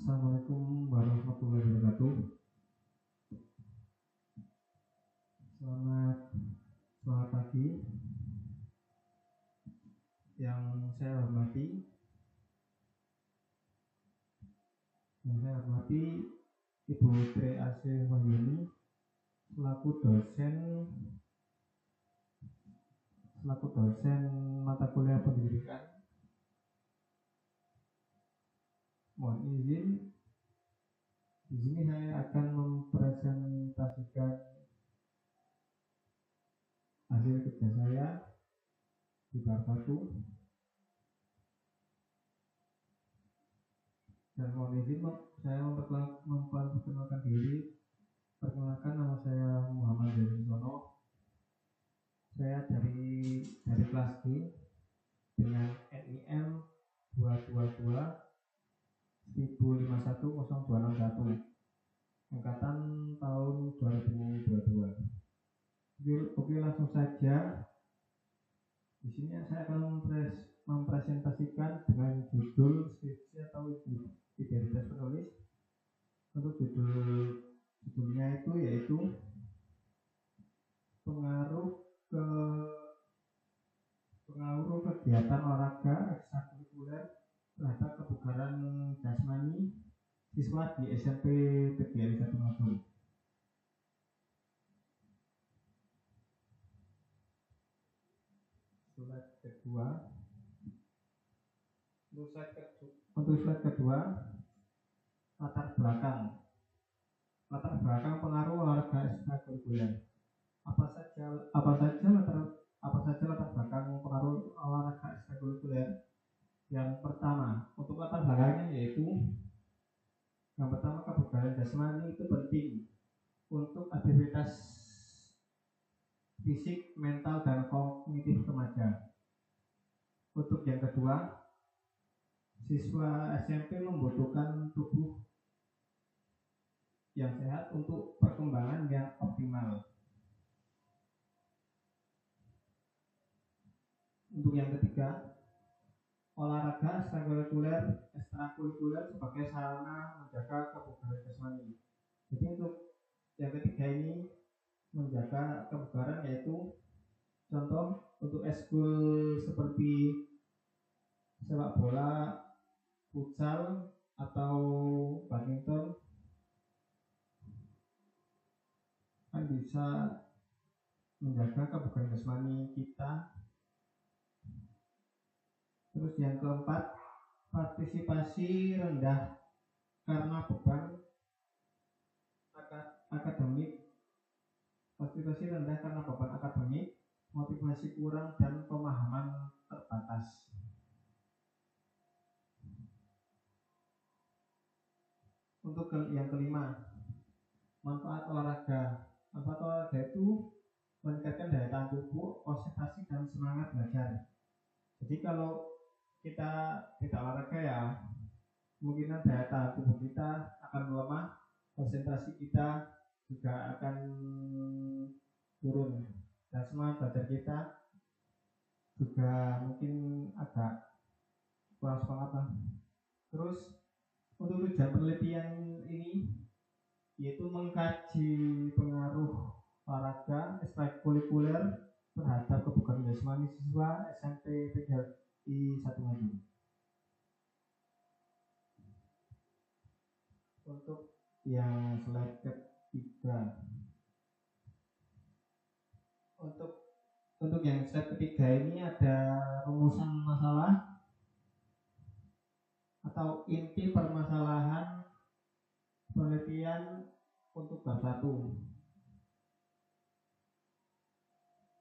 Assalamualaikum warahmatullahi wabarakatuh. Selamat pagi. Yang saya hormati Ibu Tri Asih Wahyuni selaku dosen mata kuliah pendidikan. Mohon izin, di sini saya akan mempresentasikan hasil kerja saya di bab 1. Dan mohon izin, saya memperkenalkan diri. Perkenalkan, nama saya Muhammad Zainul. Saya dari kelas D dengan NIM 222 10510261 angkatan tahun 2022. Oke, langsung saja. Di sini saya akan mempresentasikan dengan judul skripsi atau identitas penulis. Untuk judulnya yaitu pengaruh kegiatan olahraga ekstrakurikuler terhadap kebugaran jasmani siswa di SMP PGRI 1 Madung. Untuk slide kedua, latar belakang pengaruh olahraga ekstrakurikuler. Apa saja latar belakang pengaruh olahraga ekstrakurikuler? Yang pertama, untuk latar belakangnya yaitu yang pertama, kebugaran jasmani itu penting untuk aktivitas fisik, mental, dan kognitif remaja. Untuk yang kedua, siswa SMP membutuhkan tubuh yang sehat untuk perkembangan yang optimal. Untuk yang ketiga, olahraga ekstrakurikuler sebagai sarana menjaga kebugaran jasmani. Jadi untuk yang ketiga ini menjaga kebugaran, yaitu contoh untuk eskul seperti sepak bola, futsal, atau badminton kan bisa menjaga kebugaran jasmani kita. Terus yang keempat, partisipasi rendah karena beban akademik, motivasi kurang, dan pemahaman terbatas. Untuk yang kelima, manfaat olahraga itu meningkatkan daya tahan tubuh, konsentrasi, dan semangat belajar. Jadi kalau kita tidak olahraga ya kemungkinan daya tahan tubuh kita akan melemah, konsentrasi kita juga akan turun, dan semangat belajar kita juga mungkin agak kurang semangat lah. Terus untuk tujuan penelitian ini yaitu mengkaji pengaruh olahraga ekstrakurikuler terhadap kebugaran jasmani siswa SMP PGRI 1 Madung. Untuk yang slide ketiga, untuk yang slide ketiga ini ada rumusan masalah atau inti permasalahan penelitian untuk bab 1.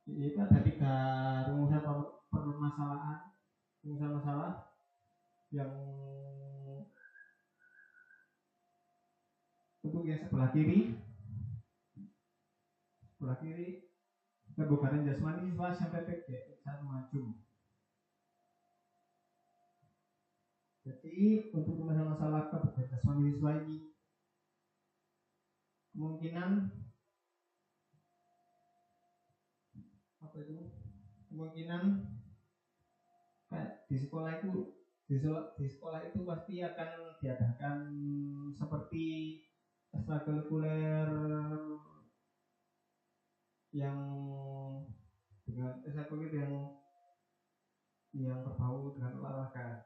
Itu ada 3 rumusan masalah yang untuk yang sebelah kiri kebugaran jasmani siswa SMP PGRI 1 Madung. Jadi untuk masalah kebugaran jasmani siswa ini kemungkinan kayak di sekolah itu di sekolah itu pasti akan diadakan seperti ekstrakurikuler yang dengan ekstrakurikuler yang berbau dengan olahraga.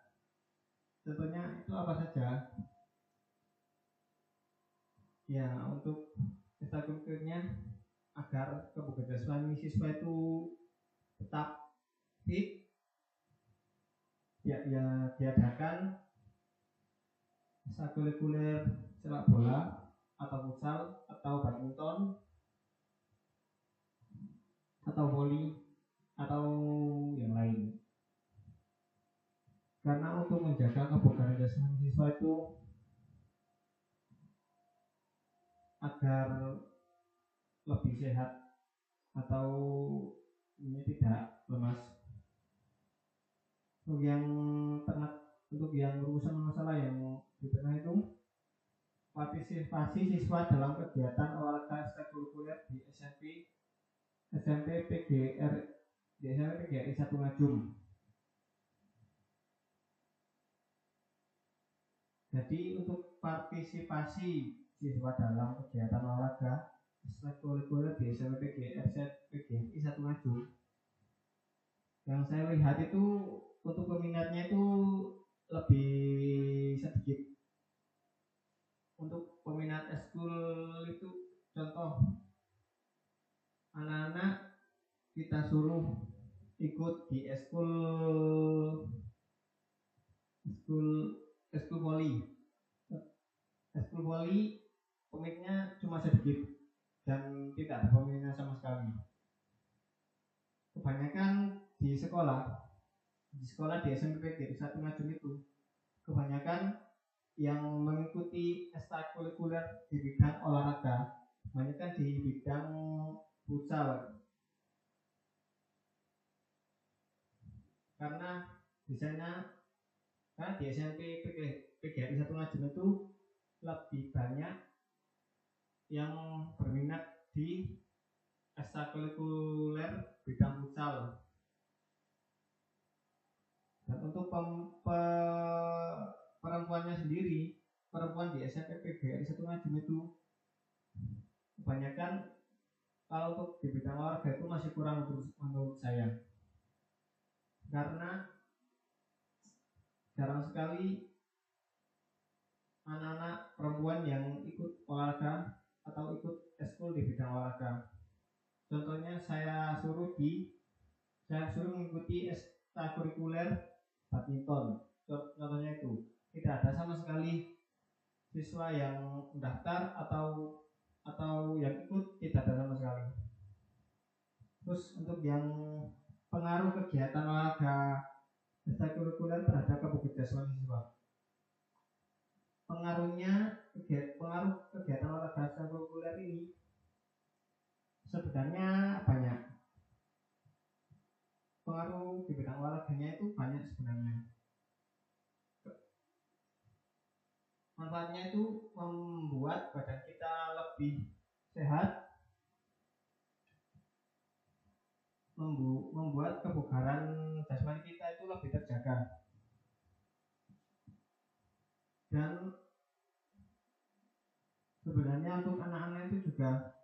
Contohnya itu apa saja? Ya, untuk ekstrakurikulernya agar kebugaran siswa itu tetap fit, ya diadakan ekstrakurikuler sepak bola atau futsal atau badminton atau voli atau yang lain. Karena untuk menjaga kebugaran jasmani siswa itu agar lebih sehat atau ini tidak lemas. Untuk yang urusan masalah yang di tengah itu, partisipasi siswa dalam kegiatan olahraga ekstrakurikuler di SMP PGR di SMP PGRI 1 Ngajum. Jadi untuk partisipasi siswa dalam kegiatan olahraga ekstrakurikuler di SMP PGRI 1 Ngajum, yang saya lihat itu untuk peminatnya itu lebih sedikit. Untuk peminat eskul itu contoh anak-anak kita suruh ikut di eskul voli. Eskul voli peminatnya cuma sedikit dan tidak ada peminatnya sama sekali. Kebanyakan di sekolah di SMP PGRI 1 Ngajum itu kebanyakan yang mengikuti ekstrakurikuler di bidang olahraga, kebanyakan di bidang futsal. Karena biasanya di SMP PGRI 1 Ngajum itu lebih banyak yang berminat di ekstrakurikuler bidang futsal. Dan untuk perempuannya sendiri, perempuan di SMP PGRI 1 Ngajum itu kebanyakan kalau untuk di bidang olahraga itu masih kurang menurut saya, karena jarang sekali anak-anak perempuan yang ikut olahraga atau ikut eskul di bidang olahraga. Contohnya saya suruh mengikuti ekstrakurikuler badminton. Contohnya itu tidak ada sama sekali siswa yang mendaftar atau yang ikut, tidak ada sama sekali. Terus untuk yang pengaruh kegiatan olahraga ekstrakurikuler terhadap kebugaran siswa, pengaruh kegiatan olahraga ekstrakurikuler ini sebenarnya banyak. Pengaruh di bidang olahraganya itu banyak sebenarnya. Manfaatnya itu membuat badan kita lebih sehat, membuat kebugaran jasmani kita itu lebih terjaga, dan sebenarnya untuk anak-anak itu juga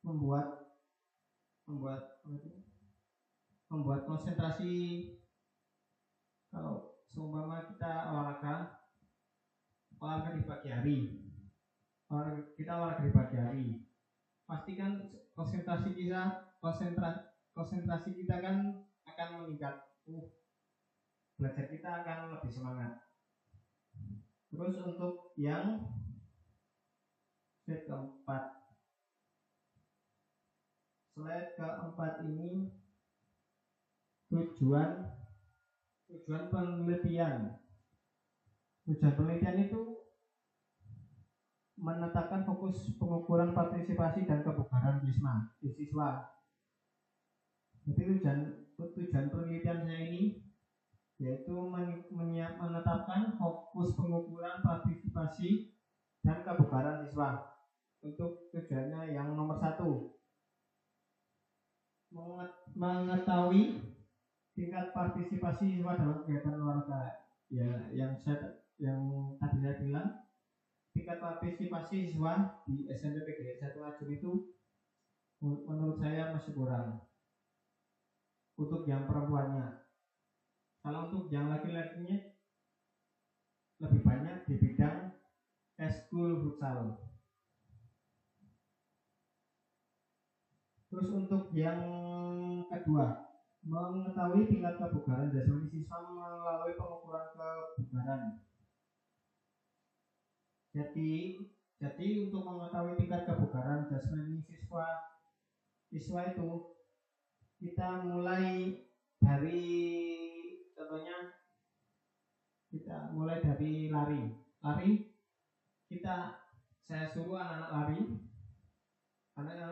membuat konsentrasi. Kalau seumpama kita olahraga di pagi hari, pasti kan konsentrasi kita kan akan meningkat. Belajar kita akan lebih semangat. Terus untuk yang slide keempat ini tujuan penelitian. Tujuan penelitian itu menetapkan fokus pengukuran partisipasi dan kebugaran siswa. Jadi tujuan penelitian saya ini yaitu menetapkan fokus pengukuran partisipasi dan kebugaran siswa. Untuk tujuannya yang nomor 1, mengetahui tingkat partisipasi siswa dalam kegiatan olahraga. ya yang tadi saya bilang, tingkat partisipasi siswa di SMP PGRI 1 Ajur itu menurut saya masih kurang untuk yang perempuannya. Kalau untuk yang laki-lakinya lebih banyak di bidang eskul futsal. Terus untuk yang kedua, mengetahui tingkat kebugaran jasmani siswa melalui pengukuran kebugaran. Jadi untuk mengetahui tingkat kebugaran jasmani siswa itu kita mulai dari, contohnya kita mulai dari lari. Saya suruh anak-anak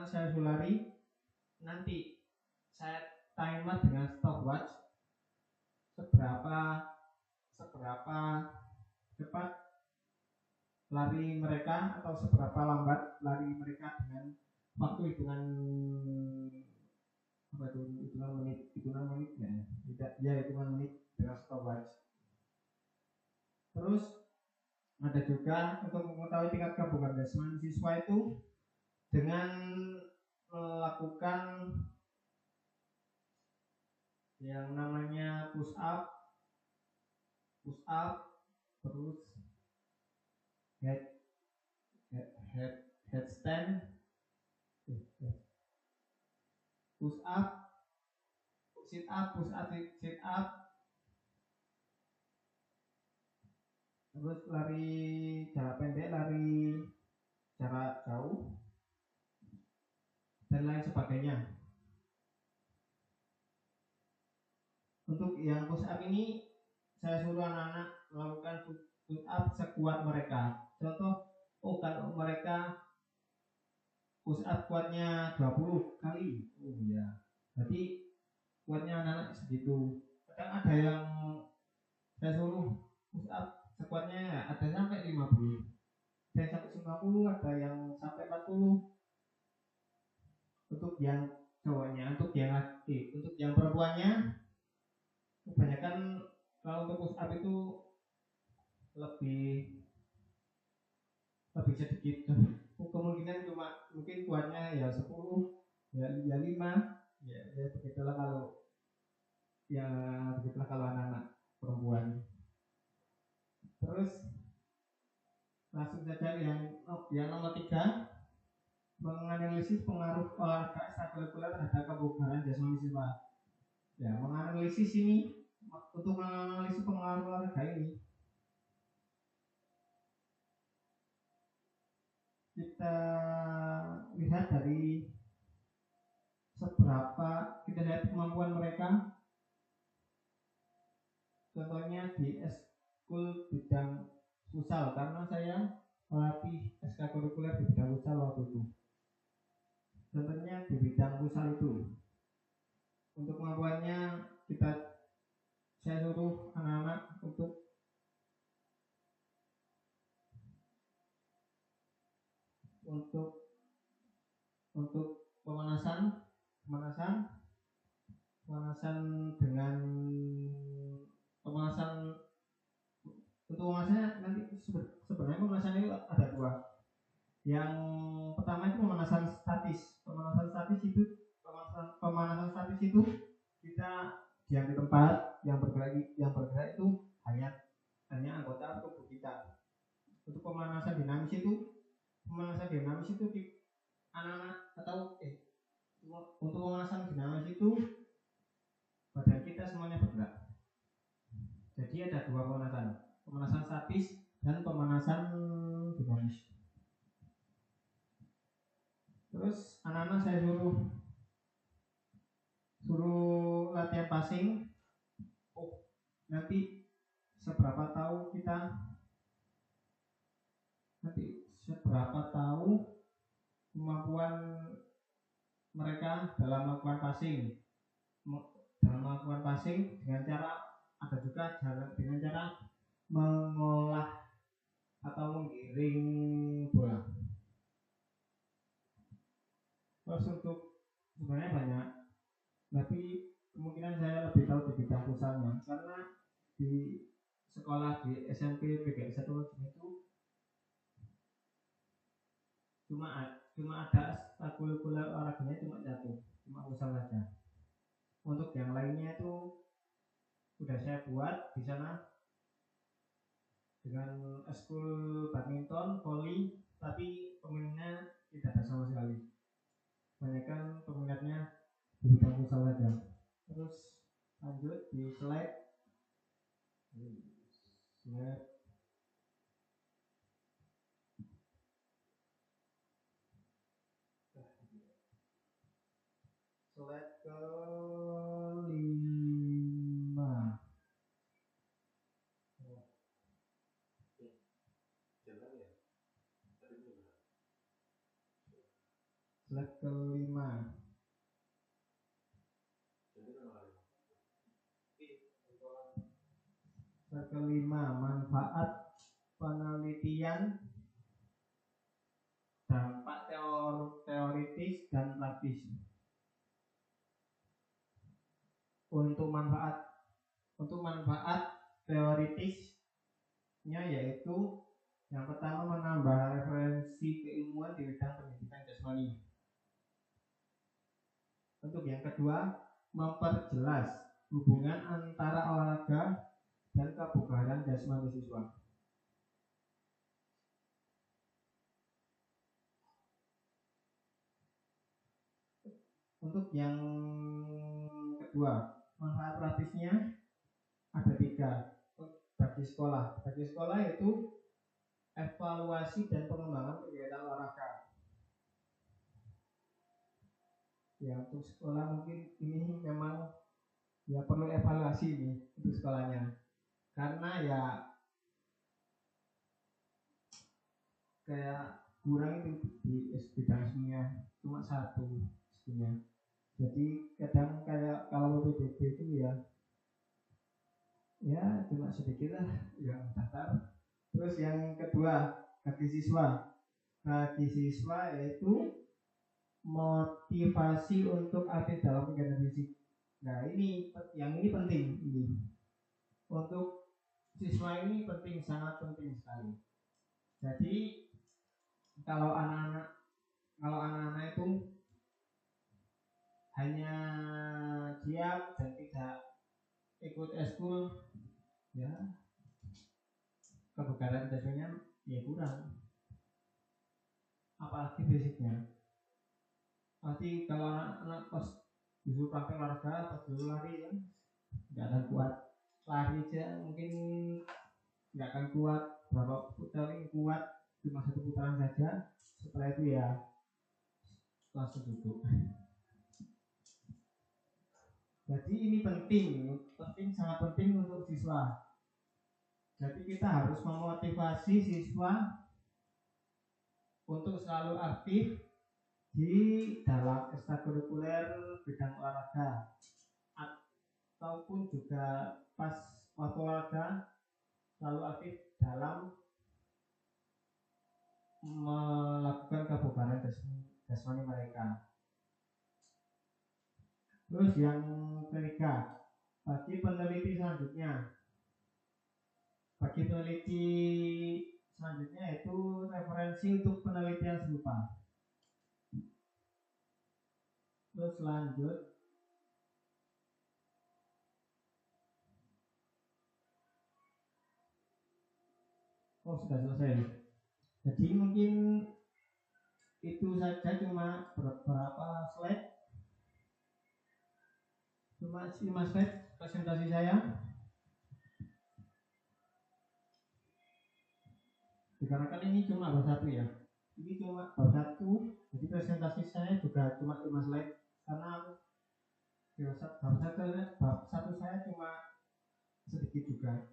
saya suruh lari, nanti saya timer dengan stopwatch seberapa cepat lari mereka atau seberapa lambat lari mereka dengan waktu hitungan menit hitungan menit dengan stopwatch. Terus ada juga untuk mengetahui tingkat kebugaran jasmani siswa itu dengan melakukan yang namanya push up, terus headstand, push up, sit up, terus lari jarak pendek, lari jarak jauh, dan lain sebagainya. Untuk yang push up ini saya suruh anak-anak melakukan push up sekuat mereka. Contoh, kalau mereka push up kuatnya 20 kali, ya berarti kuatnya anak-anak segitu. Kadang ada yang saya suruh push up sekuatnya ada sampai 50, ada yang sampai 50, ada yang sampai 40. Untuk yang cowoknya, untuk yang perempuannya kebanyakan kalau untuk push up itu lebih sedikit. Kemungkinan cuma mungkin kuatnya ya 10, ya 5, ya begitulah kalau anak-anak perempuan. Terus langsung saja yang nomor 3, menganalisis pengaruh olahraga ekstrakurikuler terhadap kebugaran jasmani siswa. Ya, menganalisis ini, untuk menganalisis pengaruh olahraga ini kita lihat dari kita lihat kemampuan mereka. Contohnya di eskul bidang futsal, karena saya melatih ekstrakurikuler di bidang futsal waktu itu. Contohnya di bidang futsal itu, untuk kemampuannya saya suruh anak-anak untuk pemanasan dengan untuk pemanasannya nanti sebenarnya pemanasan itu ada 2. Yang pertama itu pemanasan statis. Pemanasan statis itu kita diam di tempat, yang bergerak itu hanya anggota tubuh kita. Untuk pemanasan dinamis itu anak-anak untuk pemanasan dinamis itu badan kita semuanya bergerak. Jadi ada 2 pemanasan statis dan pemanasan dinamis. Terus anak-anak saya suruh latihan passing. Nanti seberapa tahu kemampuan mereka dalam melakukan passing dengan cara mengolah atau menggiring bola. Terus untuk sebenarnya banyak, tapi kemungkinan saya lebih tahu di bidang futsalnya, karena di sekolah di SMP PGRI 1 itu cuma ada ekstrakurikuler olahraganya cuma satu, cuma futsal saja. Untuk yang lainnya itu sudah saya buat di sana dengan eskul badminton, volley, tapi peminatnya tidak ada sama sekali. Kebanyakan peminatnya di bidang futsal saja. Terus lanjut di slide ke-5. Slide ke-5. Slide ke-5, manfaat penelitian, dampak teoritis dan praktis. Untuk manfaat teoritisnya yaitu yang pertama menambah referensi keilmuan di bidang pendidikan jasmani. Untuk yang kedua, memperjelas hubungan antara olahraga dan kebugaran jasmani siswa. Untuk yang kedua, manfaat praktisnya ada 3 bagi sekolah. Bagi sekolah itu evaluasi dan pengembangan kegiatan olahraga. Ya, untuk sekolah mungkin ini memang ya perlu evaluasi ini untuk sekolahnya, karena ya kayak kurang itu di bidang seninya cuma 1 seninya. Jadi kadang kayak kalau PPDB itu ya cuma sedikit lah yang daftar. Terus yang kedua, bagi siswa yaitu motivasi untuk aktif dalam kegiatan fisik. Nah ini penting ini untuk siswa, ini penting, sangat penting sekali. Jadi kalau anak-anak itu hanya diam dan tidak ikut eskul, ya kebugaran jasmaninya ya kurang, apalagi fisiknya. Nanti kalau anak-anak pas disuruh praktek olahraga, pas dulu lari kan nggak akan kuat. Lari aja mungkin nggak akan kuat, berapa putaran kuat, cuma 1 putaran saja. Setelah itu ya langsung duduk. Jadi ini penting, sangat penting untuk siswa. Jadi kita harus memotivasi siswa untuk selalu aktif di dalam ekstrakurikuler bidang olahraga, ataupun juga pas waktu olahraga selalu aktif dalam melakukan kebugaran jasmani mereka. Terus yang ketiga, bagi peneliti selanjutnya itu referensi untuk penelitian serupa. Terus lanjut sudah selesai. Jadi mungkin itu saja, cuma beberapa slide, cuma 5 slide presentasi saya. Dikarenakan ini cuma bab 1 ya, ini cuma bab 1, jadi presentasi saya juga cuma 5 slide, karena bab 1 saya cuma sedikit juga.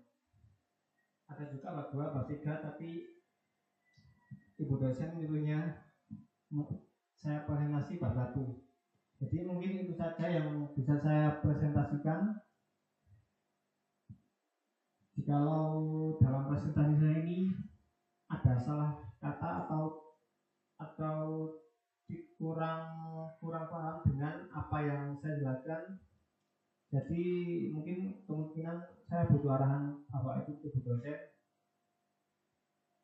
Ada juga bab 2, bab 3, tapi ibu dosen nyuruhnya saya presentasi bab 1. Jadi mungkin itu saja yang bisa saya presentasikan. Jikalau dalam presentasi saya ini ada salah kata atau kurang paham dengan apa yang saya jelaskan, Jadi mungkin kemungkinan saya butuh arahan apa itu ke dosen,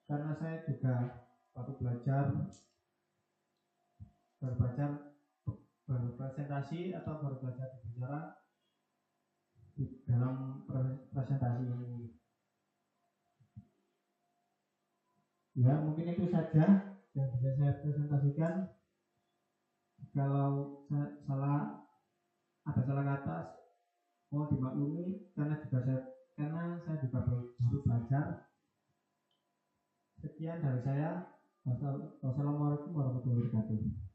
karena saya juga baru belajar berpresentasi atau baru belajar berbicara di dalam presentasi ini. Ya mungkin itu saja yang bisa saya presentasikan. Kalau ada salah kata mohon dimaklumi, karena saya juga baru belajar. Sekian dari saya. Wassalamualaikum warahmatullahi wabarakatuh.